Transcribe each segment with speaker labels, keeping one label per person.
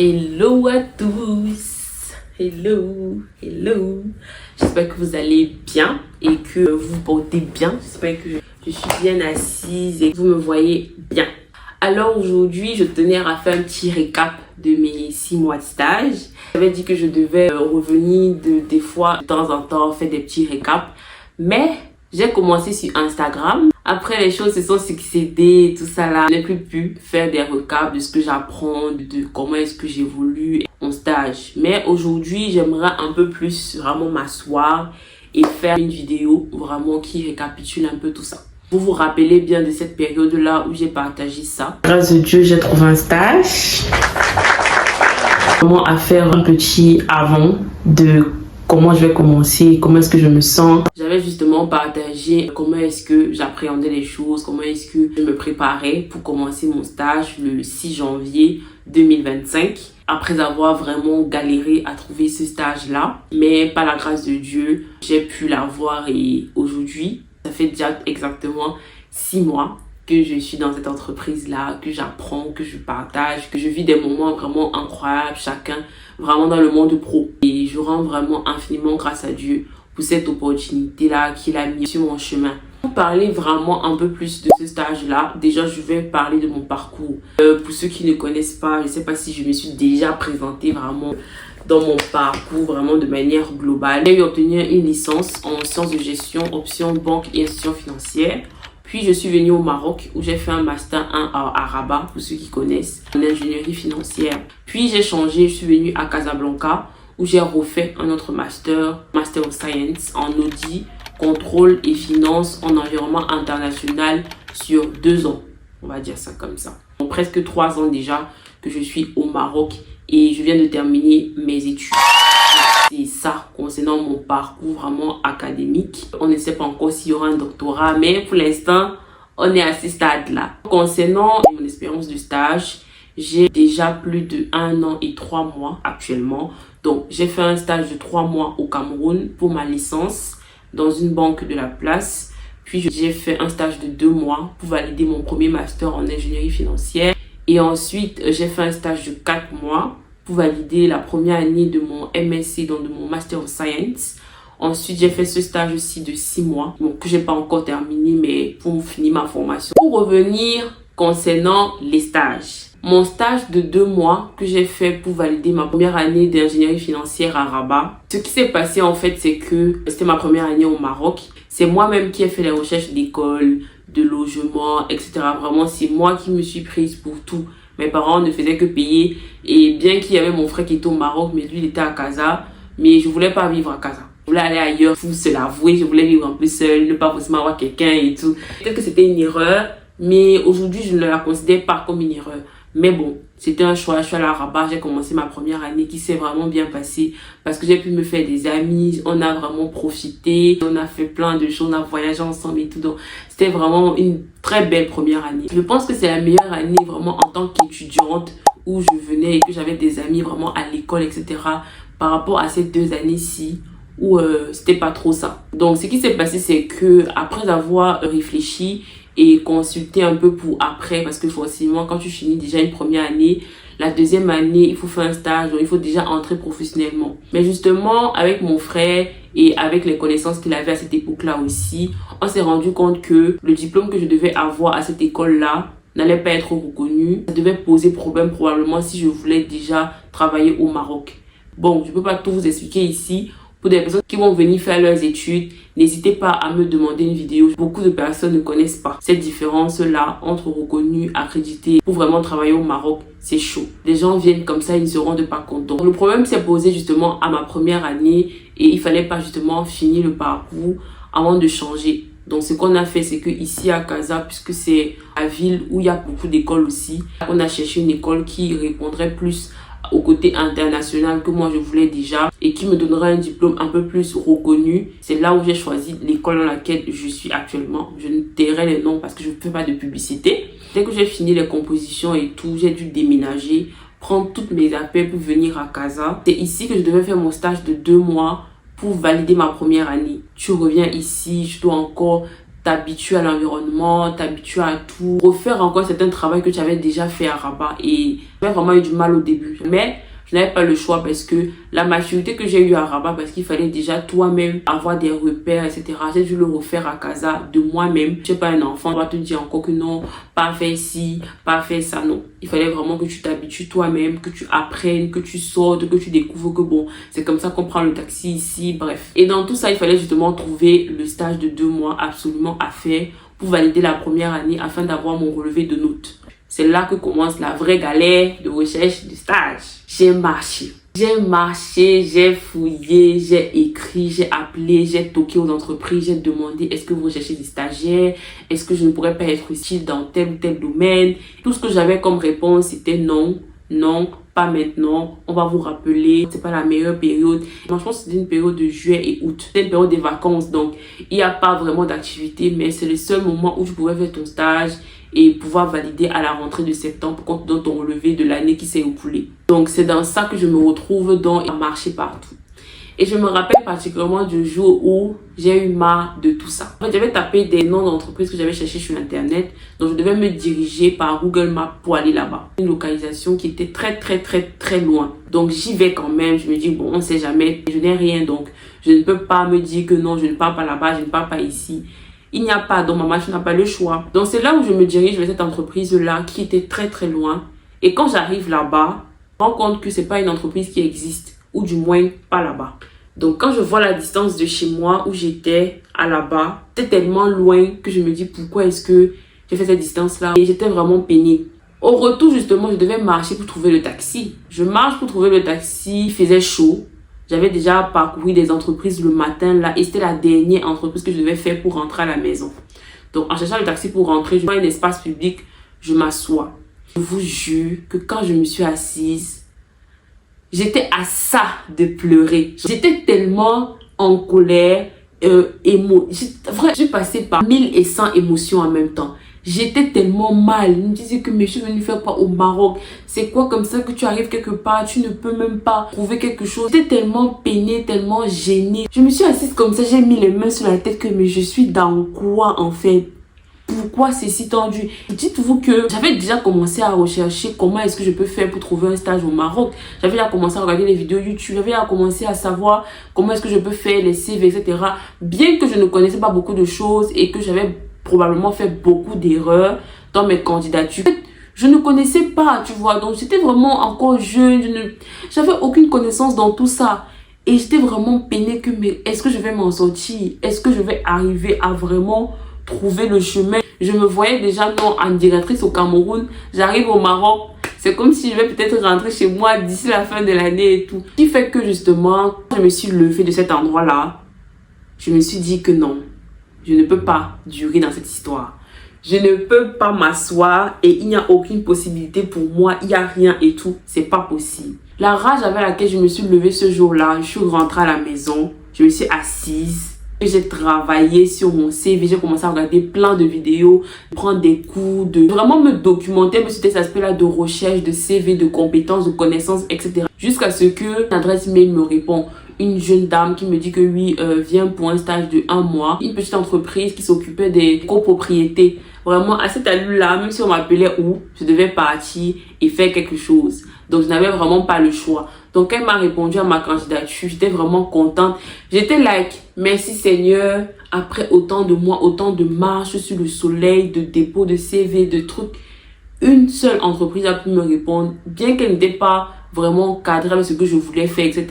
Speaker 1: Hello à tous, hello, j'espère que vous allez bien et que vous vous portez bien, j'espère que je suis bien assise et que vous me voyez bien. Alors aujourd'hui, je tenais à faire un petit récap de mes 6 mois de stage. J'avais dit que je devais revenir des fois, de temps en temps, faire des petits récaps, mais j'ai commencé sur Instagram. Après, les choses se sont succédées, tout ça là. Je n'ai plus pu faire des recaps de ce que j'apprends, de comment est-ce que j'évolue en stage. Mais aujourd'hui, j'aimerais un peu plus vraiment m'asseoir et faire une vidéo vraiment qui récapitule un peu tout ça. Vous vous rappelez bien de cette période-là où j'ai partagé ça. Grâce à Dieu, j'ai trouvé un stage. Comment à faire un petit avant de comment je vais commencer, comment est-ce que je me sens. J'avais justement partagé comment est-ce que j'appréhendais les choses, comment est-ce que je me préparais pour commencer mon stage le 6 janvier 2025. Après avoir vraiment galéré à trouver ce stage-là, mais par la grâce de Dieu, j'ai pu l'avoir et aujourd'hui, ça fait déjà exactement 6 mois que je suis dans cette entreprise-là, que j'apprends, que je partage, que je vis des moments vraiment incroyables, chacun vraiment dans le monde pro. Et je rends vraiment infiniment grâce à Dieu pour cette opportunité-là qu'il a mis sur mon chemin. Pour parler vraiment un peu plus de ce stage-là, déjà je vais parler de mon parcours. Pour ceux qui ne connaissent pas, je ne sais pas si je me suis déjà présentée vraiment dans mon parcours vraiment de manière globale. J'ai obtenu une licence en sciences de gestion, option banque et institutions financières. Puis je suis venue au Maroc où j'ai fait un master 1 à Rabat, pour ceux qui connaissent, en ingénierie financière. Puis j'ai changé, je suis venue à Casablanca où j'ai refait un autre master of Science en audit, contrôle et finance en environnement international sur 2 ans. On va dire ça comme ça. Donc, presque 3 ans déjà que je suis au Maroc et je viens de terminer mes études. C'est ça concernant mon parcours vraiment académique. On ne sait pas encore s'il y aura un doctorat, mais pour l'instant, on est à ce stade-là. Concernant mon expérience de stage, j'ai déjà plus de 1 an et 3 mois actuellement. Donc, j'ai fait un stage de 3 mois au Cameroun pour ma licence dans une banque de la place. Puis, j'ai fait un stage de 2 mois pour valider mon premier master en ingénierie financière. Et ensuite, j'ai fait un stage de 4 mois pour valider la première année de mon MSc, donc de mon Master of Science. Ensuite, j'ai fait ce stage aussi de 6 mois, donc que j'ai pas encore terminé, mais pour finir ma formation. Pour revenir concernant les stages. Mon stage de 2 mois que j'ai fait pour valider ma première année d'ingénierie financière à Rabat. Ce qui s'est passé en fait, c'est que c'était ma première année au Maroc. C'est moi-même qui ai fait les recherches d'école, de logement, etc. Vraiment, c'est moi qui me suis prise pour tout. Mes parents ne faisaient que payer. Et bien qu'il y avait mon frère qui était au Maroc, mais lui, il était à Casa. Mais je voulais pas vivre à Casa. Je voulais aller ailleurs, pour se l'avouer. Je voulais vivre un peu seule, ne pas forcément avoir quelqu'un et tout. Peut-être que c'était une erreur, mais aujourd'hui, je ne la considère pas comme une erreur. Mais bon, c'était un choix. Je suis allée à Rabat, j'ai commencé ma première année qui s'est vraiment bien passée parce que j'ai pu me faire des amis. On a vraiment profité, on a fait plein de choses, on a voyagé ensemble et tout. Donc, c'était vraiment une très belle première année. Je pense que c'est la meilleure année vraiment en tant qu'étudiante où je venais et que j'avais des amis vraiment à l'école, etc. Par rapport à ces 2 années-ci où c'était pas trop ça. Donc, ce qui s'est passé, c'est que après avoir réfléchi et consulter un peu pour après, parce que forcément quand tu finis déjà une première année, la deuxième année il faut faire un stage, donc il faut déjà entrer professionnellement. Mais justement avec mon frère et avec les connaissances qu'il avait à cette époque là aussi, on s'est rendu compte que le diplôme que je devais avoir à cette école là n'allait pas être reconnu. Ça devait poser problème probablement si je voulais déjà travailler au Maroc. Bon, je peux pas tout vous expliquer ici. Pour des personnes qui vont venir faire leurs études, n'hésitez pas à me demander une vidéo. Beaucoup de personnes ne connaissent pas cette différence-là entre reconnu, accrédité. Pour vraiment travailler au Maroc, c'est chaud. Les gens viennent comme ça, ils ne se rendent pas compte. Donc, le problème s'est posé justement à ma première année et il fallait pas justement finir le parcours avant de changer. Donc, ce qu'on a fait, c'est que ici à Casa, puisque c'est la ville où il y a beaucoup d'écoles aussi, on a cherché une école qui répondrait plus au côté international que moi je voulais déjà et qui me donnerait un diplôme un peu plus reconnu. C'est là où j'ai choisi l'école dans laquelle je suis actuellement. Je ne tairai les noms parce que je ne fais pas de publicité. Dès que j'ai fini les compositions et tout, j'ai dû déménager, prendre toutes mes appels pour venir à Casa. C'est ici que je devais faire mon stage de 2 mois pour valider ma première année. Tu reviens ici, je dois encore t'habitues à l'environnement, t'habitues à tout, refaire encore certains travaux que tu avais déjà fait à Rabat. Et j'avais vraiment eu du mal au début. Mais je n'avais pas le choix parce que la maturité que j'ai eue à Rabat, parce qu'il fallait déjà toi-même avoir des repères, etc. J'ai dû le refaire à Casa de moi-même. Je n'ai pas un enfant, on va te dire encore que non, pas faire ci, pas faire ça, non. Il fallait vraiment que tu t'habitues toi-même, que tu apprennes, que tu sortes, que tu découvres que bon, c'est comme ça qu'on prend le taxi ici, bref. Et dans tout ça, il fallait justement trouver le stage de 2 mois absolument à faire pour valider la première année afin d'avoir mon relevé de notes. C'est là que commence la vraie galère de recherche de stage. J'ai marché, j'ai fouillé, j'ai écrit, j'ai appelé, j'ai toqué aux entreprises, j'ai demandé est-ce que vous recherchez des stagiaires, est-ce que je ne pourrais pas être utile dans tel ou tel domaine. Tout ce que j'avais comme réponse c'était non, non, pas maintenant, on va vous rappeler, c'est pas la meilleure période. Moi je pense que c'était une période de juillet et août, c'était une période des vacances, donc il n'y a pas vraiment d'activité, mais c'est le seul moment où tu pouvais faire ton stage et pouvoir valider à la rentrée de septembre compte dans ton relevé de l'année qui s'est écoulée. Donc c'est dans ça que je me retrouve à marcher partout. Et je me rappelle particulièrement du jour où j'ai eu marre de tout ça. En fait, j'avais tapé des noms d'entreprises que j'avais cherché sur internet, donc je devais me diriger par Google Maps pour aller là-bas. Une localisation qui était très loin. Donc j'y vais quand même, je me dis bon, on sait jamais, je n'ai rien, donc je ne peux pas me dire que non, je ne pars pas là-bas, je ne pars pas ici. Il n'y a pas, donc maman, tu n'as pas le choix. Donc c'est là où je me dirige vers cette entreprise-là qui était très loin. Et quand j'arrive là-bas, je me rends compte que c'est pas une entreprise qui existe, ou du moins pas là-bas. Donc quand je vois la distance de chez moi où j'étais à là-bas, c'était tellement loin que je me dis pourquoi est-ce que j'ai fait cette distance-là. Et j'étais vraiment peinée. Au retour justement, je devais marcher pour trouver le taxi. Je marche pour trouver le taxi, il faisait chaud. J'avais déjà parcouru des entreprises le matin là et c'était la dernière entreprise que je devais faire pour rentrer à la maison. Donc en cherchant le taxi pour rentrer, je vois un espace public, je m'assois. Je vous jure que quand je me suis assise, j'étais à ça de pleurer. J'étais tellement en colère, je suis passée par 1100 émotions en même temps. J'étais tellement mal. Ils me disaient que mais je suis venue faire quoi au Maroc? C'est quoi comme ça que tu arrives quelque part? Tu ne peux même pas trouver quelque chose. J'étais tellement peinée, tellement gênée. Je me suis assise comme ça, j'ai mis les mains sur la tête que mais je suis dans quoi en fait? Pourquoi c'est si tendu? Dites-vous que j'avais déjà commencé à rechercher comment est-ce que je peux faire pour trouver un stage au Maroc. J'avais déjà commencé à regarder les vidéos YouTube. J'avais déjà commencé à savoir comment est-ce que je peux faire les CV, etc. Bien que je ne connaissais pas beaucoup de choses et que j'avais probablement fait beaucoup d'erreurs dans mes candidatures. Je ne connaissais pas, tu vois. Donc, j'étais vraiment encore jeune. J'avais aucune connaissance dans tout ça. Et j'étais vraiment peinée que, mais est-ce que je vais m'en sortir? Est-ce que je vais arriver à vraiment trouver le chemin? Je me voyais déjà non en directrice au Cameroun. J'arrive au Maroc. C'est comme si je vais peut-être rentrer chez moi d'ici la fin de l'année et tout. Ce qui fait que justement, quand je me suis levée de cet endroit-là, je me suis dit que non. Je ne peux pas durer dans cette histoire. Je ne peux pas m'asseoir et il n'y a aucune possibilité pour moi. Il n'y a rien et tout. C'est pas possible. La rage avec laquelle je me suis levée ce jour-là, je suis rentrée à la maison. Je me suis assise. J'ai travaillé sur mon CV. J'ai commencé à regarder plein de vidéos, prendre des cours, de vraiment me documenter sur ces aspects-là de recherche, de CV, de compétences, de connaissances, etc. Jusqu'à ce que l'adresse mail me répond. Une jeune dame qui me dit que oui, vient pour un stage de 1 mois. Une petite entreprise qui s'occupait des copropriétés. Vraiment, à cette allure-là, même si on m'appelait où, je devais partir et faire quelque chose. Donc, je n'avais vraiment pas le choix. Donc, elle m'a répondu à ma candidature. J'étais vraiment contente. J'étais like, merci Seigneur. Après autant de mois, autant de marches sur le soleil, de dépôt de CV, de trucs. Une seule entreprise a pu me répondre. Bien qu'elle n'était pas vraiment cadrée avec ce que je voulais faire, etc.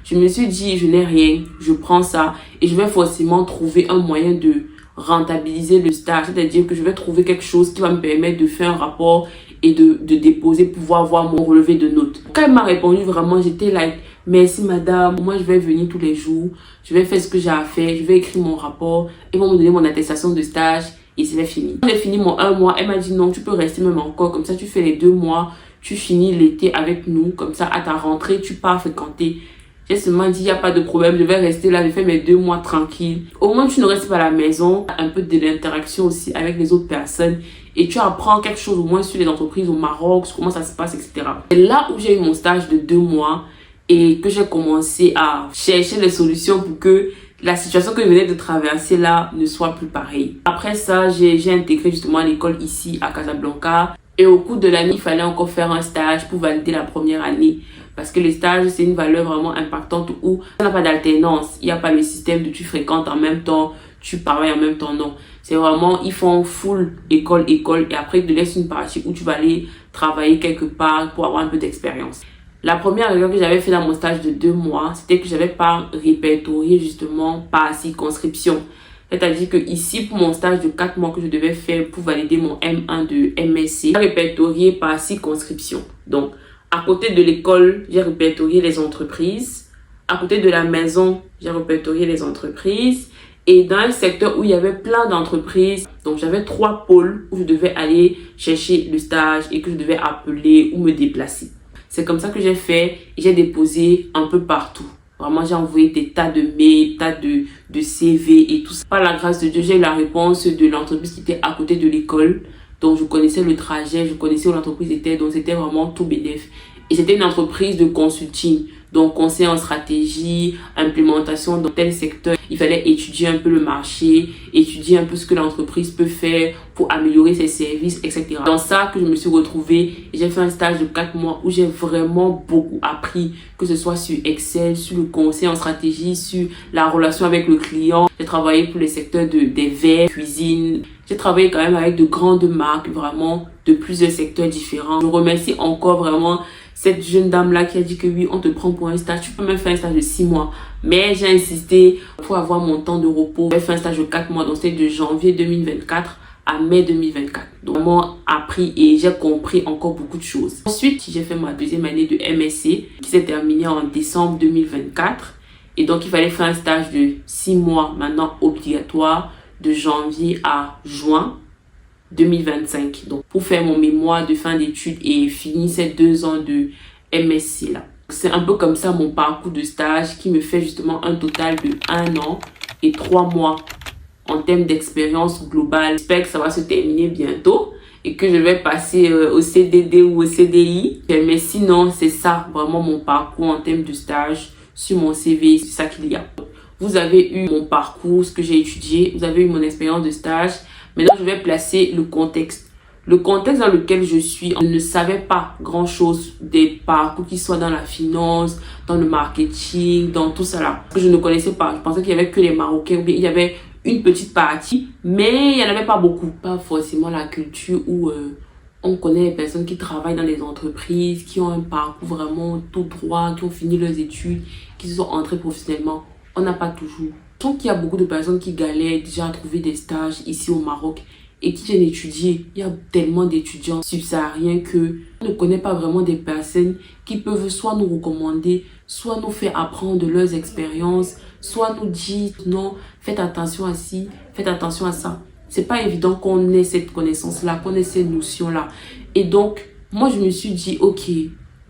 Speaker 1: Je me suis dit, je n'ai rien, je prends ça et je vais forcément trouver un moyen de rentabiliser le stage. C'est-à-dire que je vais trouver quelque chose qui va me permettre de faire un rapport et de déposer, pouvoir avoir mon relevé de notes. Quand elle m'a répondu, vraiment, j'étais like, merci madame, moi je vais venir tous les jours, je vais faire ce que j'ai à faire, je vais écrire mon rapport, ils vont me donner mon attestation de stage et c'est fini. Quand j'ai fini mon 1 mois, elle m'a dit non, tu peux rester même encore, comme ça tu fais les 2 mois, tu finis l'été avec nous, comme ça à ta rentrée, tu pars fréquenter. J'ai seulement dit, il n'y a pas de problème, je vais rester là, je fais mes 2 mois tranquille. Au moins, tu ne restes pas à la maison, un peu de l'interaction aussi avec les autres personnes. Et tu apprends quelque chose au moins sur les entreprises au Maroc, sur comment ça se passe, etc. C'est là où j'ai eu mon stage de 2 mois et que j'ai commencé à chercher les solutions pour que la situation que je venais de traverser là ne soit plus pareille. Après ça, j'ai intégré justement l'école ici à Casablanca. Et au cours de l'année, il fallait encore faire un stage pour valider la première année. Parce que le stage, c'est une valeur vraiment impactante où il n'y a pas d'alternance. Il n'y a pas le système de tu fréquentes en même temps, tu travailles en même temps, non. C'est vraiment, ils font full école et après, ils te laissent une partie où tu vas aller travailler quelque part pour avoir un peu d'expérience. La première erreur que j'avais fait dans mon stage de 2 mois, c'était que j'avais pas répertorié justement par circonscription. C'est-à-dire que ici, pour mon stage de 4 mois que je devais faire pour valider mon M1 de MSc, j'ai répertorié par circonscription. Donc, à côté de l'école, j'ai répertorié les entreprises. À côté de la maison, j'ai répertorié les entreprises. Et dans un secteur où il y avait plein d'entreprises, donc j'avais 3 pôles où je devais aller chercher le stage et que je devais appeler ou me déplacer. C'est comme ça que j'ai fait et j'ai déposé un peu partout. Vraiment, j'ai envoyé des tas de mails, tas de CV et tout ça. Par la grâce de Dieu, j'ai eu la réponse de l'entreprise qui était à côté de l'école. Donc, je connaissais le trajet, je connaissais où l'entreprise était. Donc, c'était vraiment tout bénef. Et c'était une entreprise de consulting. Donc, conseil en stratégie, implémentation dans tel secteur. Il fallait étudier un peu le marché, étudier un peu ce que l'entreprise peut faire pour améliorer ses services, etc. Dans ça que je me suis retrouvée, j'ai fait un stage de 4 mois où j'ai vraiment beaucoup appris, que ce soit sur Excel, sur le conseil en stratégie, sur la relation avec le client. J'ai travaillé pour les secteurs des verres, cuisine. J'ai travaillé quand même avec de grandes marques, vraiment de plusieurs secteurs différents. Je remercie encore vraiment cette jeune dame-là qui a dit que oui, on te prend pour un stage. Tu peux même faire un stage de 6 mois. Mais j'ai insisté pour avoir mon temps de repos. J'ai fait un stage de 4 mois, donc c'est de janvier 2024 à mai 2024. Donc, vraiment appris et j'ai compris encore beaucoup de choses. Ensuite, j'ai fait ma deuxième année de MSc qui s'est terminée en décembre 2024. Et donc, il fallait faire un stage de 6 mois, maintenant obligatoire, de janvier à juin 2025. Donc, pour faire mon mémoire de fin d'études et finir ces 2 ans de MSc là. C'est un peu comme ça mon parcours de stage qui me fait justement un total de 1 an et 3 mois en termes d'expérience globale. J'espère que ça va se terminer bientôt et que je vais passer au CDD ou au CDI. Mais sinon, c'est ça vraiment mon parcours en termes de stage sur mon CV. C'est ça qu'il y a. Vous avez eu mon parcours, ce que j'ai étudié. Vous avez eu mon expérience de stage. Maintenant, je vais placer le contexte. Le contexte dans lequel je suis, je ne savais pas grand-chose des parcours qui soient dans la finance, dans le marketing, dans tout ça là. Je ne connaissais pas. Je pensais qu'il y avait que les Marocains. Il y avait une petite partie, mais il n'y en avait pas beaucoup. Pas forcément la culture où on connaît les personnes qui travaillent dans les entreprises, qui ont un parcours vraiment tout droit, qui ont fini leurs études, qui se sont entrés professionnellement. On n'a pas toujours. Je trouve qu'il y a beaucoup de personnes qui galèrent déjà à trouver des stages ici au Maroc et qui viennent étudier. Il y a tellement d'étudiants subsahariens que on ne connaît pas vraiment des personnes qui peuvent soit nous recommander, soit nous faire apprendre de leurs expériences, soit nous dire non, faites attention à ci, faites attention à ça. C'est pas évident qu'on ait cette connaissance-là, qu'on ait cette notion-là. Et donc, moi, je me suis dit, ok,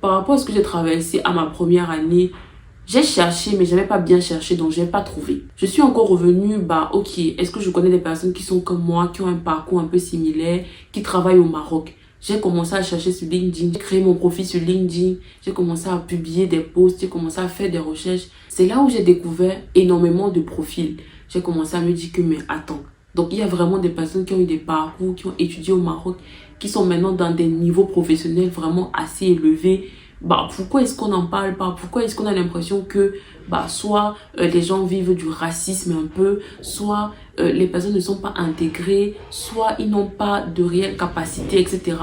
Speaker 1: par rapport à ce que j'ai traversé à ma première année, j'ai cherché, mais je n'avais pas bien cherché, donc je n'ai pas trouvé. Je suis encore revenue, ok, est-ce que je connais des personnes qui sont comme moi, qui ont un parcours un peu similaire, qui travaillent au Maroc? J'ai commencé à chercher sur LinkedIn, j'ai créé mon profil sur LinkedIn, j'ai commencé à publier des posts, j'ai commencé à faire des recherches. C'est là où j'ai découvert énormément de profils. J'ai commencé à me dire que, mais attends, donc il y a vraiment des personnes qui ont eu des parcours, qui ont étudié au Maroc, qui sont maintenant dans des niveaux professionnels vraiment assez élevés. Pourquoi est-ce qu'on n'en parle pas? Pourquoi est-ce qu'on a l'impression que soit les gens vivent du racisme un peu, soit les personnes ne sont pas intégrées, soit ils n'ont pas de réelle capacité, etc.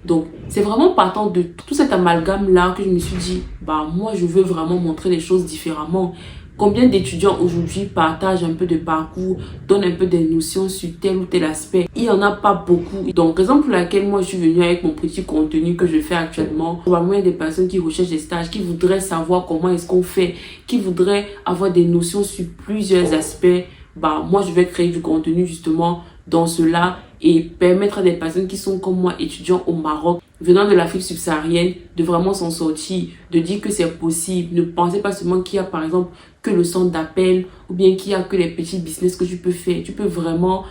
Speaker 1: Donc, c'est vraiment partant de tout cet amalgame-là que je me suis dit, moi, je veux vraiment montrer les choses différemment. Combien d'étudiants aujourd'hui partagent un peu de parcours, donnent un peu des notions sur tel ou tel aspect? Il n'y en a pas beaucoup. Donc, raison pour laquelle moi, je suis venue avec mon petit contenu que je fais actuellement. Probablement, il y a des personnes qui recherchent des stages, qui voudraient savoir comment est-ce qu'on fait, qui voudraient avoir des notions sur plusieurs aspects. Moi, je vais créer du contenu justement dans cela et permettre à des personnes qui sont comme moi, étudiants au Maroc, venant de l'Afrique subsaharienne, de vraiment s'en sortir, de dire que c'est possible. Ne pensez pas seulement qu'il y a par exemple que le centre d'appel ou bien qu'il y a que les petits business que tu peux faire. Tu peux vraiment,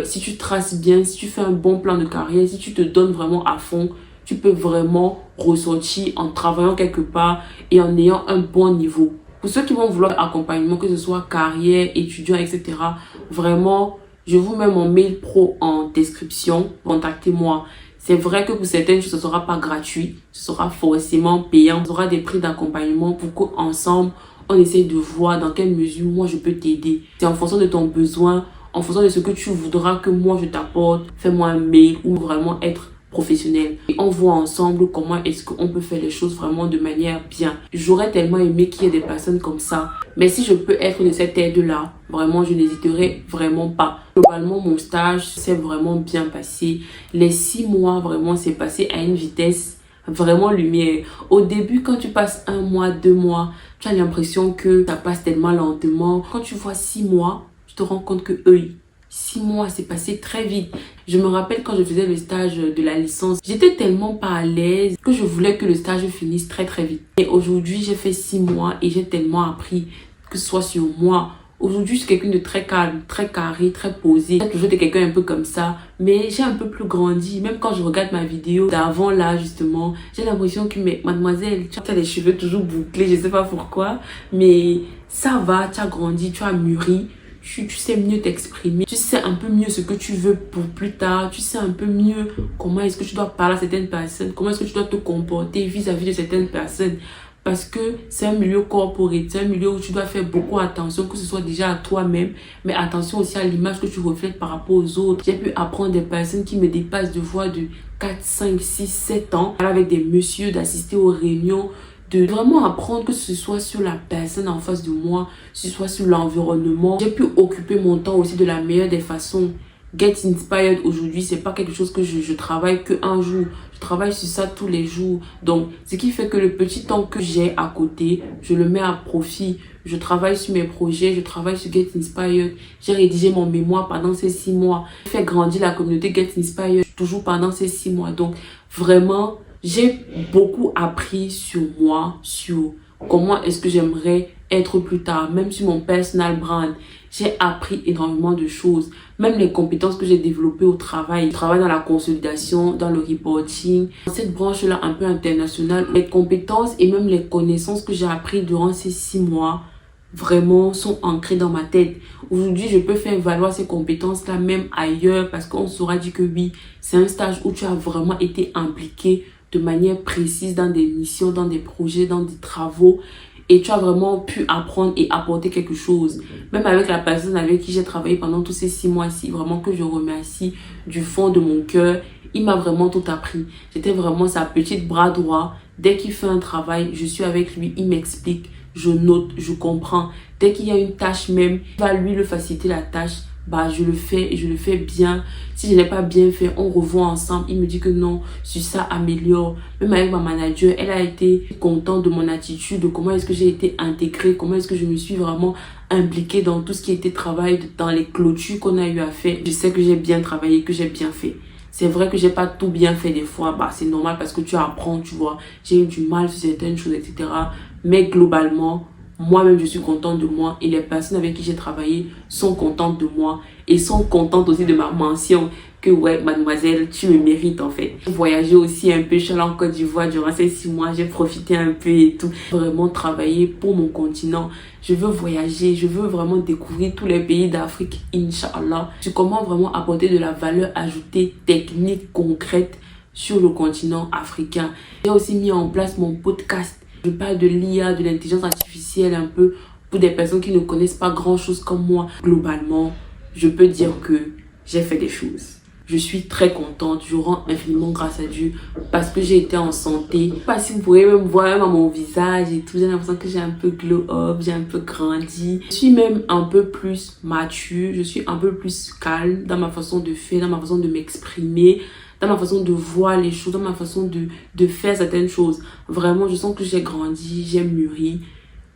Speaker 1: si tu traces bien, si tu fais un bon plan de carrière, si tu te donnes vraiment à fond, tu peux vraiment ressortir en travaillant quelque part et en ayant un bon niveau. Pour ceux qui vont vouloir accompagnement, que ce soit carrière, étudiant, etc., vraiment, je vous mets mon mail pro en description. Contactez-moi. C'est vrai que pour certaines choses, ce ne sera pas gratuit. Ce sera forcément payant. Ce sera des prix d'accompagnement pour qu'ensemble, on essaye de voir dans quelle mesure moi je peux t'aider. C'est en fonction de ton besoin, en fonction de ce que tu voudras que moi je t'apporte. Fais-moi un mail ou vraiment être professionnel. Et on voit ensemble comment est-ce qu'on peut faire les choses vraiment de manière bien. J'aurais tellement aimé qu'il y ait des personnes comme ça. Mais si je peux être de cette aide-là, vraiment, je n'hésiterai vraiment pas. Globalement, mon stage s'est vraiment bien passé. Les 6 mois, vraiment, c'est passé à une vitesse vraiment lumière. Au début, quand tu passes 1 mois, 2 mois, tu as l'impression que ça passe tellement lentement. Quand tu vois 6 mois, tu te rends compte que 6 mois, c'est passé très vite. Je me rappelle quand je faisais le stage de la licence, j'étais tellement pas à l'aise que je voulais que le stage finisse très très vite. Et aujourd'hui, j'ai fait 6 mois et j'ai tellement appris, que ce soit sur moi. Aujourd'hui, je suis quelqu'un de très calme, très carré, très posé. J'ai toujours été quelqu'un un peu comme ça, mais j'ai un peu plus grandi. Même quand je regarde ma vidéo d'avant là, justement, j'ai l'impression que, mais mademoiselle, tu as les cheveux toujours bouclés, je sais pas pourquoi, mais ça va, tu as grandi, tu as mûri. Tu sais mieux t'exprimer, tu sais un peu mieux ce que tu veux pour plus tard, tu sais un peu mieux comment est-ce que tu dois parler à certaines personnes, comment est-ce que tu dois te comporter vis-à-vis de certaines personnes. Parce que c'est un milieu corporate, c'est un milieu où tu dois faire beaucoup attention, que ce soit déjà à toi-même, mais attention aussi à l'image que tu reflètes par rapport aux autres. J'ai pu apprendre des personnes qui me dépassent de voix de 4, 5, 6, 7 ans, avec des messieurs, d'assister aux réunions, de vraiment apprendre, que ce soit sur la personne en face de moi, que ce soit sur l'environnement. J'ai pu occuper mon temps aussi de la meilleure des façons. Get Inspired aujourd'hui, c'est pas quelque chose que je travaille qu'un jour. Je travaille sur ça tous les jours. Donc, ce qui fait que le petit temps que j'ai à côté, je le mets à profit. Je travaille sur mes projets, je travaille sur Get Inspired. J'ai rédigé mon mémoire pendant ces 6 mois. J'ai fait grandir la communauté Get Inspired toujours pendant ces 6 mois. Donc, vraiment, j'ai beaucoup appris sur moi, sur comment est-ce que j'aimerais être plus tard, même sur mon personal brand. J'ai appris énormément de choses, même les compétences que j'ai développées au travail. Je travaille dans la consolidation, dans le reporting, dans cette branche-là un peu internationale. Les compétences et même les connaissances que j'ai apprises durant ces 6 mois, vraiment sont ancrées dans ma tête. Aujourd'hui, je peux faire valoir ces compétences-là même ailleurs parce qu'on saura dire que oui, c'est un stage où tu as vraiment été impliqué de manière précise dans des missions, dans des projets, dans des travaux. Et tu as vraiment pu apprendre et apporter quelque chose. Même avec la personne avec qui j'ai travaillé pendant tous ces 6 mois-ci, vraiment que je remercie du fond de mon cœur. Il m'a vraiment tout appris. J'étais vraiment sa petite bras droit. Dès qu'il fait un travail, je suis avec lui, il m'explique, je note, je comprends. Dès qu'il y a une tâche même, il va lui le faciliter la tâche. Bah, je le fais et je le fais bien. Si je n'ai pas bien fait, on revoit ensemble. Il me dit que non, sur ça, améliore. Même avec ma manager, elle a été contente de mon attitude, de comment est-ce que j'ai été intégrée, comment est-ce que je me suis vraiment impliquée dans tout ce qui était travail, dans les clôtures qu'on a eu à faire. Je sais que j'ai bien travaillé, que j'ai bien fait. C'est vrai que j'ai pas tout bien fait des fois. Bah, c'est normal parce que tu apprends, tu vois. J'ai eu du mal sur certaines choses, etc. Mais globalement, moi-même, je suis contente de moi et les personnes avec qui j'ai travaillé sont contentes de moi et sont contentes aussi de ma mention que ouais, mademoiselle, tu me mérites en fait. J'ai voyagé aussi un peu, je suis allée en Côte d'Ivoire durant ces 6 mois, j'ai profité un peu et tout. Vraiment travailler pour mon continent. Je veux voyager, je veux vraiment découvrir tous les pays d'Afrique, Inch'Allah. Sur comment vraiment apporter de la valeur ajoutée, technique, concrète sur le continent africain. J'ai aussi mis en place mon podcast. Je parle de l'IA, de l'intelligence artificielle un peu pour des personnes qui ne connaissent pas grand chose comme moi. Globalement, je peux dire que j'ai fait des choses. Je suis très contente, je rends infiniment grâce à Dieu parce que j'ai été en santé. Je sais pas si vous pourrez même voir même à mon visage et tout, j'ai l'impression que j'ai un peu glow up, j'ai un peu grandi. Je suis même un peu plus mature, je suis un peu plus calme dans ma façon de faire, dans ma façon de m'exprimer, dans ma façon de voir les choses, dans ma façon de faire certaines choses. Vraiment, je sens que j'ai grandi, j'ai mûri.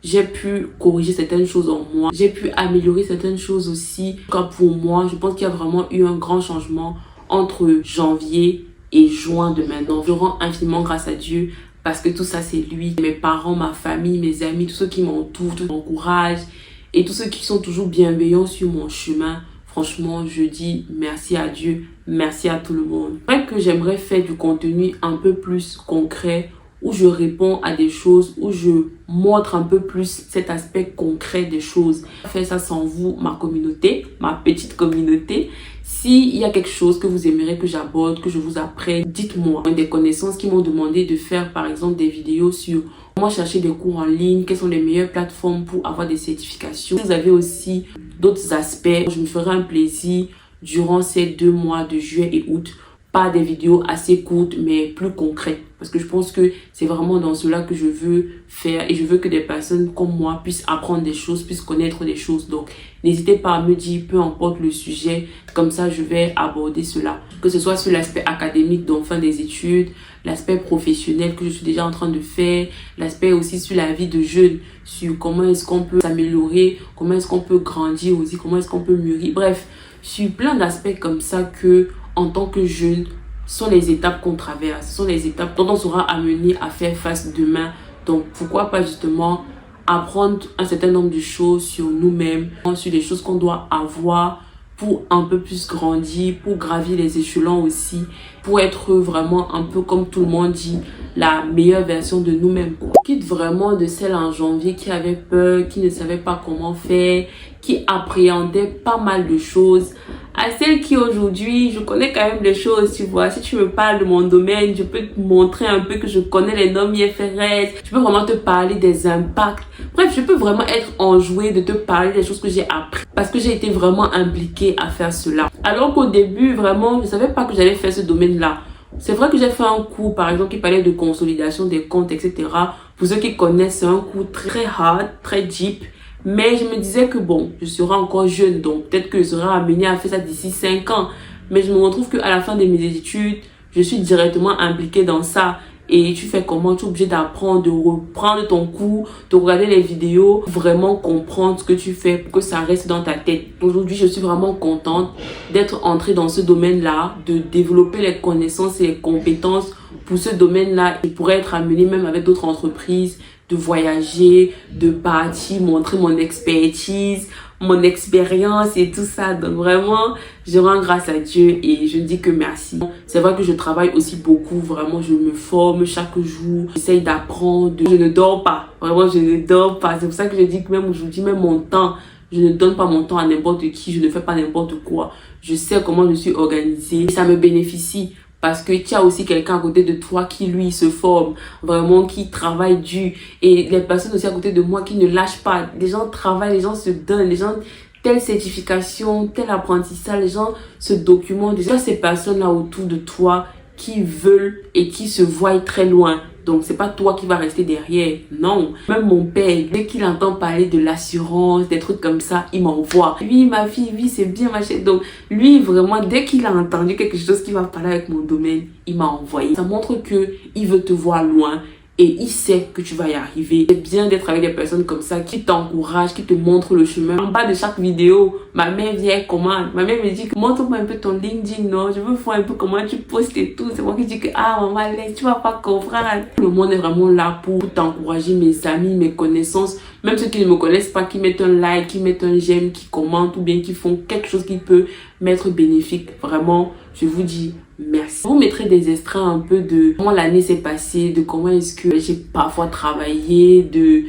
Speaker 1: J'ai pu corriger certaines choses en moi. J'ai pu améliorer certaines choses aussi. Comme pour moi, je pense qu'il y a vraiment eu un grand changement entre janvier et juin de maintenant. Je rends infiniment grâce à Dieu parce que tout ça, c'est lui. Mes parents, ma famille, mes amis, tous ceux qui m'entourent, tous ceux qui m'encouragent et tous ceux qui sont toujours bienveillants sur mon chemin. Franchement, je dis merci à Dieu, merci à tout le monde. C'est vrai que j'aimerais faire du contenu un peu plus concret où je réponds à des choses, où je montre un peu plus cet aspect concret des choses. Je fais ça sans vous, ma communauté, ma petite communauté. S'il y a quelque chose que vous aimeriez que j'aborde, que je vous apprenne, dites-moi. Des connaissances qui m'ont demandé de faire par exemple des vidéos sur comment chercher des cours en ligne, quelles sont les meilleures plateformes pour avoir des certifications. Si vous avez aussi d'autres aspects, je me ferai un plaisir durant ces 2 mois de juillet et août. Pas des vidéos assez courtes mais plus concrètes, parce que je pense que c'est vraiment dans cela que je veux faire et je veux que des personnes comme moi puissent apprendre des choses, puissent connaître des choses. Donc n'hésitez pas à me dire, peu importe le sujet, comme ça je vais aborder cela, que ce soit sur l'aspect académique, donc fin des études, l'aspect professionnel que je suis déjà en train de faire, l'aspect aussi sur la vie de jeune, sur comment est-ce qu'on peut s'améliorer, comment est-ce qu'on peut grandir aussi, comment est-ce qu'on peut mûrir, bref, sur plein d'aspects comme ça que en tant que jeune, sont les étapes qu'on traverse, sont les étapes dont on sera amené à faire face demain. Donc pourquoi pas justement apprendre un certain nombre de choses sur nous-mêmes, sur les choses qu'on doit avoir pour un peu plus grandir, pour gravir les échelons aussi, pour être vraiment un peu comme tout le monde dit, la meilleure version de nous-mêmes. Quitte vraiment de celle en janvier qui avait peur, qui ne savait pas comment faire, qui appréhendait pas mal de choses, à celle qui aujourd'hui, je connais quand même des choses, tu vois. Si tu me parles de mon domaine, je peux te montrer un peu que je connais les normes IFRS, je peux vraiment te parler des impacts. Bref, je peux vraiment être enjouée de te parler des choses que j'ai appris parce que j'ai été vraiment impliquée à faire cela. Alors qu'au début, vraiment, je savais pas que j'allais faire ce domaine-là. C'est vrai que j'ai fait un cours, par exemple, qui parlait de consolidation des comptes, etc. Pour ceux qui connaissent, c'est un cours très hard, très deep. Mais je me disais que bon, je serai encore jeune, donc peut-être que je serai amenée à faire ça d'ici 5 ans. Mais je me retrouve qu'à la fin de mes études, je suis directement impliquée dans ça. Et tu fais comment? Tu es obligé d'apprendre, de reprendre ton cours, de regarder les vidéos, vraiment comprendre ce que tu fais pour que ça reste dans ta tête. Aujourd'hui, je suis vraiment contente d'être entrée dans ce domaine-là, de développer les connaissances et les compétences pour ce domaine-là. Je pourrais être amenée même avec d'autres entreprises, de voyager, de partir, montrer mon expertise, mon expérience et tout ça. Donc vraiment, je rends grâce à Dieu et je dis que merci. C'est vrai que je travaille aussi beaucoup, vraiment je me forme chaque jour, j'essaye d'apprendre, je ne dors pas, vraiment je ne dors pas. C'est pour ça que je dis que même aujourd'hui, même mon temps, je ne donne pas mon temps à n'importe qui, je ne fais pas n'importe quoi. Je sais comment je suis organisée et ça me bénéficie. Parce que tu as aussi quelqu'un à côté de toi qui, lui, se forme, vraiment, qui travaille dur. Et les personnes aussi à côté de moi qui ne lâchent pas. Les gens travaillent, les gens se donnent, les gens, telle certification, tel apprentissage, les gens se documentent. Déjà, ces personnes-là autour de toi qui veulent et qui se voient très loin. Donc, c'est pas toi qui vas rester derrière. Non. Même mon père, dès qu'il entend parler de l'assurance, des trucs comme ça, il m'envoie. Oui, ma fille, oui, c'est bien, ma chérie. Donc, lui, vraiment, dès qu'il a entendu quelque chose qui va parler avec mon domaine, il m'a envoyé. Ça montre que il veut te voir loin. Et il sait que tu vas y arriver. C'est bien d'être avec des personnes comme ça qui t'encouragent, qui te montrent le chemin. En bas de chaque vidéo, ma mère vient commande. Ma mère me dit que montre-moi un peu ton LinkedIn, non? Je veux voir un peu comment tu postes et tout. C'est moi qui dis que, ah maman, tu vas pas comprendre. Le monde est vraiment là pour t'encourager, mes amis, mes connaissances. Même ceux qui ne me connaissent pas, qui mettent un like, qui mettent un j'aime, qui commentent ou bien qui font quelque chose qui peut m'être bénéfique. Vraiment, je vous dis merci. Je vous mettrai des extraits un peu de comment l'année s'est passée, de comment est-ce que j'ai parfois travaillé, des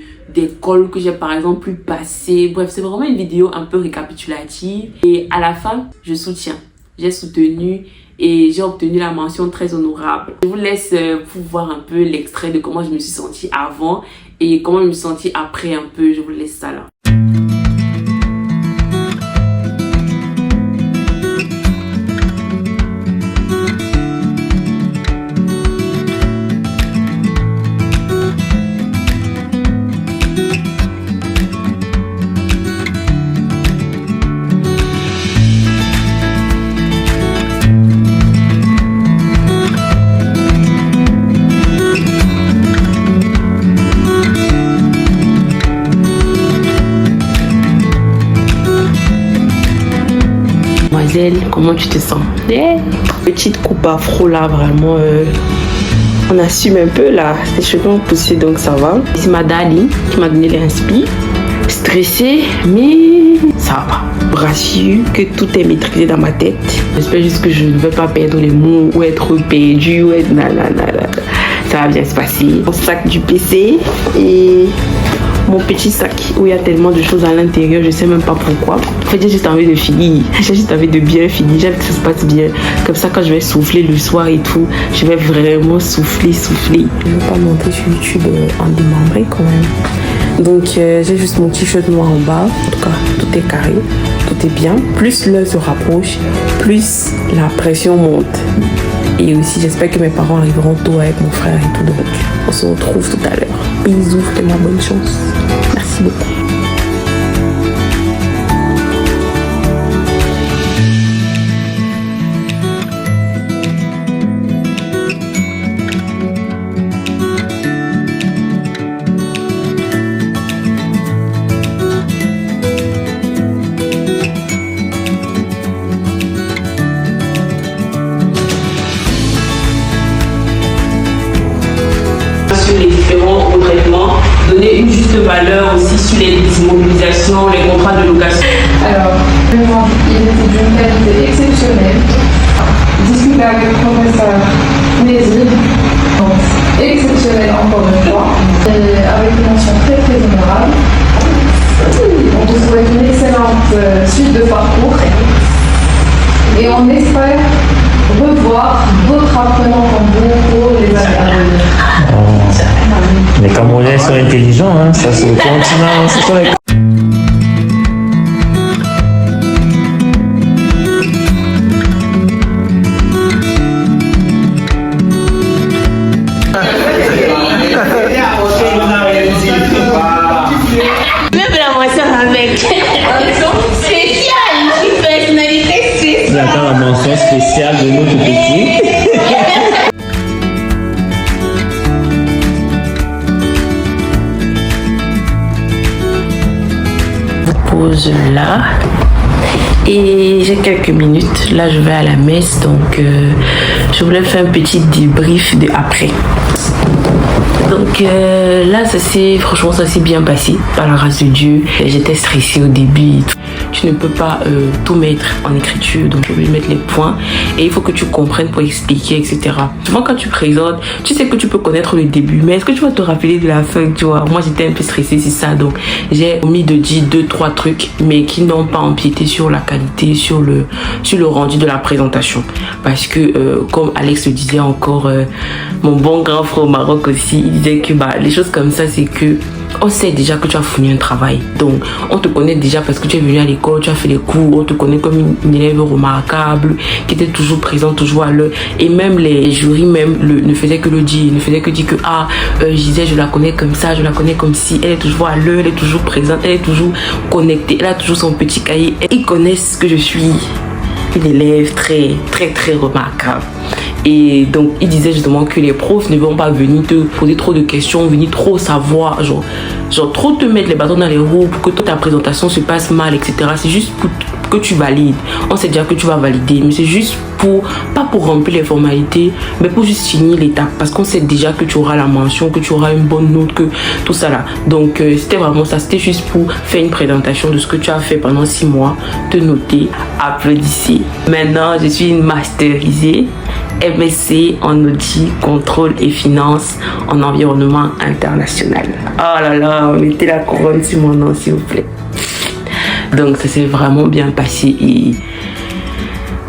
Speaker 1: calls que j'ai par exemple pu passer. Bref, c'est vraiment une vidéo un peu récapitulative. Et à la fin, je soutiens. J'ai soutenu et j'ai obtenu la mention très honorable. Je vous laisse pour voir un peu l'extrait de comment je me suis sentie avant et comment je me suis sentie après un peu. Je vous laisse ça là. Comment tu te sens? Petite coupe afro là, vraiment on assume un peu là, les cheveux ont poussé donc ça va. C'est ma Dali qui m'a donné l'inspi. Stressée mais ça va. Rassure que tout est maîtrisé dans ma tête. J'espère juste que je ne vais pas perdre les mots ou être perdu ou être nanana. ça va bien se passer. Mon sac du PC et mon petit sac où il y a tellement de choses à l'intérieur, je sais même pas pourquoi. En fait, j'ai juste envie de finir, j'ai juste envie de bien finir, j'ai envie que ça se passe bien. Comme ça, quand je vais souffler le soir et tout, je vais vraiment souffler. Je ne vais pas monter sur YouTube en démembré quand même. Donc, j'ai juste mon t-shirt noir en bas. En tout cas, tout est carré, tout est bien. Plus l'heure se rapproche, plus la pression monte. Et aussi, j'espère que mes parents arriveront tôt avec mon frère et tout. Donc, on se retrouve tout à l'heure. Bisous, faites-moi bonne chance. Merci beaucoup. Les différents traitements, donner une juste valeur aussi sur les immobilisations, les contrats de location.
Speaker 2: Alors, vraiment, il était d'une qualité exceptionnelle. Discuter avec le professeur Nézir, exceptionnel encore une fois, et avec une mention très honorable. On te souhaite une excellente suite de parcours et on espère revoir d'autres apprenants comme vous pour les années à venir.
Speaker 3: Les Camerounais sont intelligents, hein. Ça c'est le continent, ce sont les...
Speaker 1: Même la mention avec spécial, une personnalité spéciale.
Speaker 3: J'attends la mention spéciale de notre petit.
Speaker 1: Pause là et j'ai quelques minutes. Là, je vais à la messe, donc je voulais faire un petit débrief de après. Donc là, franchement, ça s'est bien passé par la grâce de Dieu. J'étais stressée au début. Tu ne peux pas tout mettre en écriture, donc je vais mettre les points et il faut que tu comprennes pour expliquer, etc. Souvent quand tu présentes, tu sais que tu peux connaître le début, mais est-ce que tu vas te rappeler de la fin, tu vois? Moi j'étais un peu stressée, c'est ça, donc j'ai omis de dire 2-3 trucs, mais qui n'ont pas empiété sur la qualité, sur le rendu de la présentation, parce que comme Alex le disait encore, mon bon grand frère au Maroc aussi, il disait que les choses comme ça, c'est que on sait déjà que tu as fourni un travail, donc on te connaît déjà parce que tu es venu à l'école, tu as fait les cours, on te connaît comme une élève remarquable qui était toujours présente, toujours à l'heure, et même les jurys ne faisaient que le dire, ne faisaient que dire que je disais je la connais comme ça, je la connais comme si, elle est toujours à l'heure, elle est toujours présente, elle est toujours connectée, elle a toujours son petit cahier. Ils connaissent que je suis une élève très remarquable. Et donc, il disait justement que les profs ne vont pas venir te poser trop de questions, venir trop savoir, genre trop te mettre les bâtons dans les roues pour que toute ta présentation se passe mal, etc. C'est juste pour que tu valides. On sait déjà que tu vas valider, mais c'est juste pas pour remplir les formalités, mais pour juste finir l'étape. Parce qu'on sait déjà que tu auras la mention, que tu auras une bonne note, que tout ça là. Donc, c'était vraiment ça. C'était juste pour faire une présentation de ce que tu as fait pendant 6 mois, te noter, applaudissez. Maintenant, je suis une masterisée. MSc en audit, contrôle et finance en environnement international. Oh là là, mettez la couronne sur mon nom s'il vous plaît. Donc ça s'est vraiment bien passé et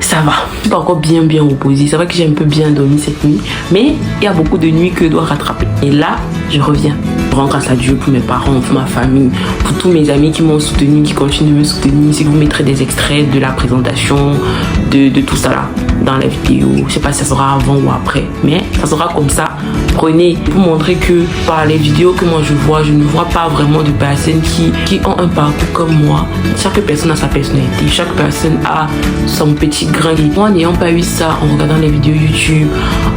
Speaker 1: ça va. Je suis pas encore bien reposée. C'est vrai que j'ai un peu bien dormi cette nuit, mais il y a beaucoup de nuits que je dois rattraper. Et là, je reviens. Je rends grâce à Dieu pour mes parents, pour ma famille, pour tous mes amis qui m'ont soutenu, qui continuent de me soutenir. Si vous mettrez des extraits de la présentation, de tout ça là, dans la vidéo. Je sais pas si ça sera avant ou après, mais ça sera comme ça. Prenez pour montrer que par les vidéos que moi je vois, je ne vois pas vraiment de personnes qui ont un parcours comme moi. Chaque personne a sa personnalité, chaque personne a son petit grain. Moi, n'ayant pas eu ça en regardant les vidéos YouTube,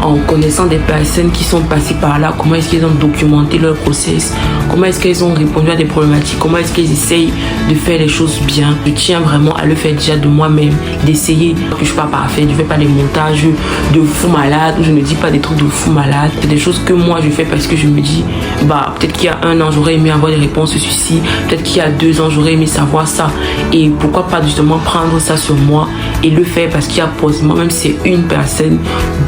Speaker 1: en connaissant des personnes qui sont passées par là, comment est-ce qu'ils ont documenté leur process, comment est-ce qu'ils ont répondu à des problématiques, comment est-ce qu'ils essayent de faire les choses bien. Je tiens vraiment à le faire déjà de moi-même, d'essayer. Je ne suis pas parfaite, je ne fais pas des montages de fou malade, je ne dis pas des trucs de fou malade. C'est des choses que moi je fais parce que je me dis, peut-être qu'il y a 1 an, j'aurais aimé avoir des réponses sur ceci, peut-être qu'il y a 2 ans, j'aurais aimé savoir ça. Et pourquoi pas justement prendre ça sur moi et le faire, parce qu'il y a possiblement, même si c'est une personne,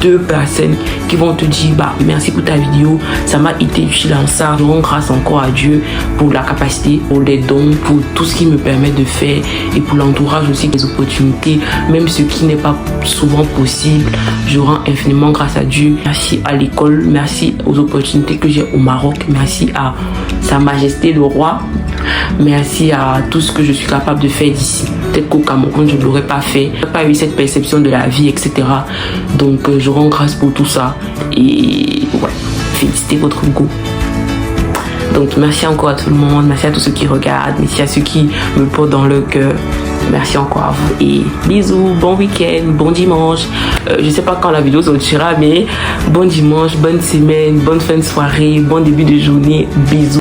Speaker 1: deux personnes qui vont te dire bah merci pour ta vidéo, ça m'a été utile dans ça. Je rends grâce encore à Dieu pour la capacité, pour les dons, pour tout ce qui me permet de faire et pour l'entourage aussi, les opportunités, même ce qui n'est pas souvent possible. Je rends infiniment grâce à Dieu. Merci à l'école, merci aux opportunités que j'ai au Maroc, merci à Sa Majesté le Roi, merci à tout ce que je suis capable de faire d'ici. Peut-être qu'au Cameroun je ne l'aurais pas fait, je n'ai pas eu cette perception de la vie, etc. Donc je rends grâce pour tout ça et ouais, félicitez votre Hugo. Donc merci encore à tout le monde, merci à tous ceux qui regardent, merci à ceux qui me portent dans le cœur. Merci encore à vous et bisous, bon week-end, bon dimanche. Je sais pas quand la vidéo sortira, mais bon dimanche, bonne semaine, bonne fin de soirée, bon début de journée, bisous.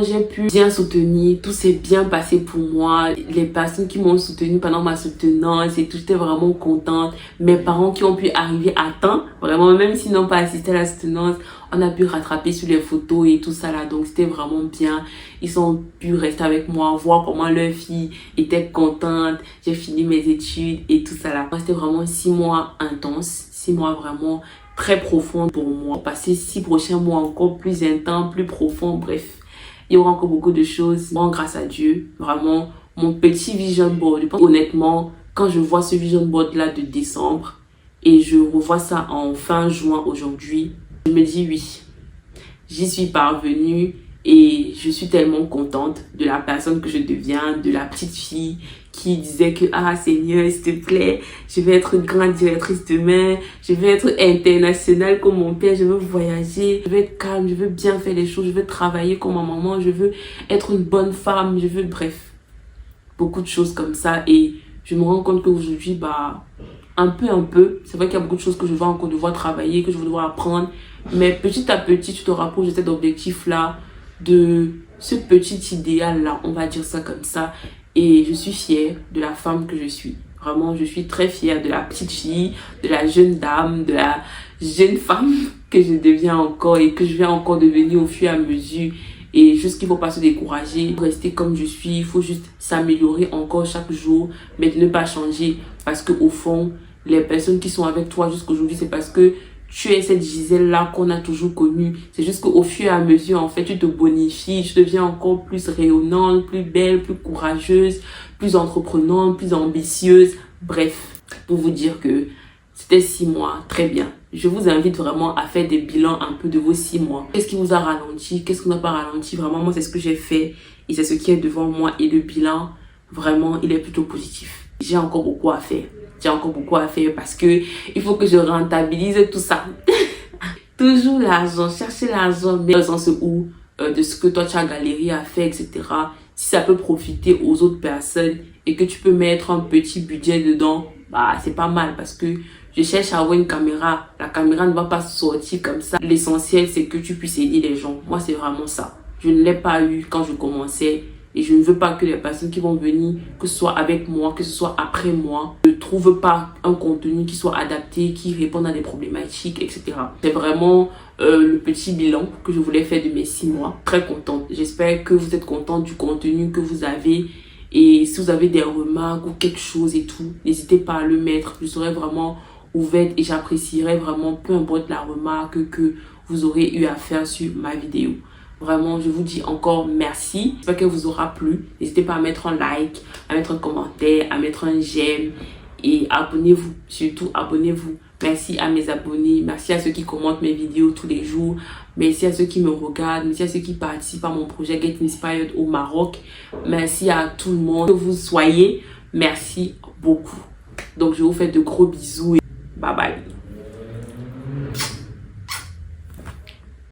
Speaker 1: J'ai pu bien soutenir, tout s'est bien passé pour moi, les personnes qui m'ont soutenu pendant ma soutenance et tout, j'étais vraiment contente. Mes parents qui ont pu arriver à temps, vraiment, même s'ils n'ont pas assisté à la soutenance, on a pu rattraper sur les photos et tout ça là, donc c'était vraiment bien. Ils ont pu rester avec moi, voir comment leur fille était contente, j'ai fini mes études et tout ça là. C'était vraiment 6 mois intenses, 6 mois vraiment très profonds pour moi. Passer 6 prochains mois encore plus intenses, plus profonds, bref. Il y aura encore beaucoup de choses. Bon, grâce à Dieu, vraiment, mon petit vision board. Je pense, honnêtement, quand je vois ce vision board là de décembre et je revois ça en fin juin aujourd'hui, je me dis oui, j'y suis parvenue et je suis tellement contente de la personne que je deviens, de la petite fille qui disait que ah Seigneur, s'il te plaît, je vais être grande directrice demain, je vais être internationale comme mon père, je veux voyager, je veux être calme, je veux bien faire les choses, je veux travailler comme ma maman, je veux être une bonne femme, je veux, bref, beaucoup de choses comme ça. Et je me rends compte qu'aujourd'hui, bah, un peu, c'est vrai qu'il y a beaucoup de choses que je vais encore devoir travailler, que je vais devoir apprendre, mais petit à petit, tu te rapproches de cet objectif-là, de ce petit idéal-là, on va dire ça comme ça. Et je suis fière de la femme que je suis. Vraiment, je suis très fière de la petite fille, de la jeune dame, de la jeune femme que je deviens encore et que je vais encore devenir au fur et à mesure. Et juste qu'il ne faut pas se décourager, rester comme je suis, il faut juste s'améliorer encore chaque jour, mais ne pas changer. Parce qu'au fond, les personnes qui sont avec toi jusqu'aujourd'hui, c'est parce que tu es cette Gisèle-là qu'on a toujours connue. C'est juste qu'au fur et à mesure, en fait, tu te bonifies, tu deviens encore plus rayonnante, plus belle, plus courageuse, plus entreprenante, plus ambitieuse. Bref, pour vous dire que c'était 6 mois, très bien. Je vous invite vraiment à faire des bilans un peu de vos 6 mois. Qu'est-ce qui vous a ralenti? Qu'est-ce qui n'a pas ralenti? Vraiment, moi, c'est ce que j'ai fait et c'est ce qui est devant moi. Et le bilan, vraiment, il est plutôt positif. J'ai encore beaucoup à faire. J'ai encore beaucoup à faire parce que il faut que je rentabilise tout ça. Toujours l'argent, chercher l'argent, mais dans le sens où de ce que toi tu as galéré à faire, etc. Si ça peut profiter aux autres personnes et que tu peux mettre un petit budget dedans, bah c'est pas mal parce que je cherche à avoir une caméra. La caméra ne va pas sortir comme ça. L'essentiel c'est que tu puisses aider les gens. Moi c'est vraiment ça. Je ne l'ai pas eu quand je commençais. Et je ne veux pas que les personnes qui vont venir, que ce soit avec moi, que ce soit après moi, ne trouvent pas un contenu qui soit adapté, qui réponde à des problématiques, etc. C'est vraiment le petit bilan que je voulais faire de mes 6 mois. Très contente. J'espère que vous êtes contente du contenu que vous avez. Et si vous avez des remarques ou quelque chose et tout, n'hésitez pas à le mettre. Je serai vraiment ouverte et j'apprécierai vraiment, peu importe la remarque que vous aurez eu à faire sur ma vidéo. Vraiment, je vous dis encore merci. J'espère qu'elle vous aura plu. N'hésitez pas à mettre un like, à mettre un commentaire, à mettre un j'aime. Et abonnez-vous. Surtout, abonnez-vous. Merci à mes abonnés. Merci à ceux qui commentent mes vidéos tous les jours. Merci à ceux qui me regardent. Merci à ceux qui participent à mon projet Get Inspired au Maroc. Merci à tout le monde. Que vous soyez. Merci beaucoup. Donc, je vous fais de gros bisous.